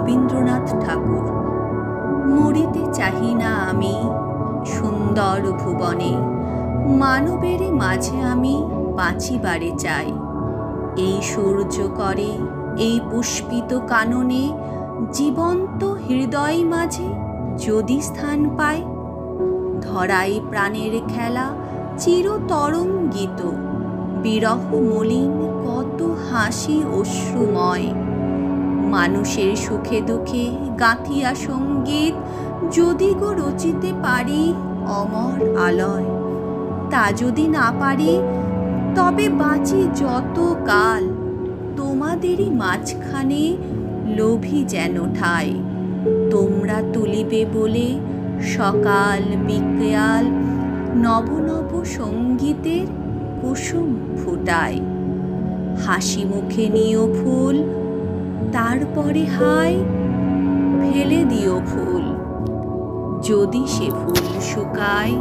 রবীন্দ্রনাথ ঠাকুর। মরিতে চাহি না আমি সুন্দর ভুবনে, মানবের মাঝে আমি বাঁচিবারে চাই। এই সূর্য করে এই পুষ্পিত কাননে, জীবন্ত হৃদয় মাঝে যদি স্থান পায়। ধরাই প্রাণের খেলা চিরতরঙ্গিত, বিরহ মলিন কত হাসি অশ্রুময়। মানুষের সুখে দুঃখে গাঁথিয়া সঙ্গীত, যদি গো রচিতে পারি অমর আলয়। তা যদি না পারি তবে বাঁচি যত কাল, তোমাদেরই মাঝখানে লোভী যেন ঠাই। তোমরা তুলিবে বলে সকাল বিকেল, নব নব সঙ্গীতের কুসুম ফুটায়। হাসি মুখে নিও ফুল, তারপরে হায় ফেলে দিও ফুল। যদি সে ফুল শুকায়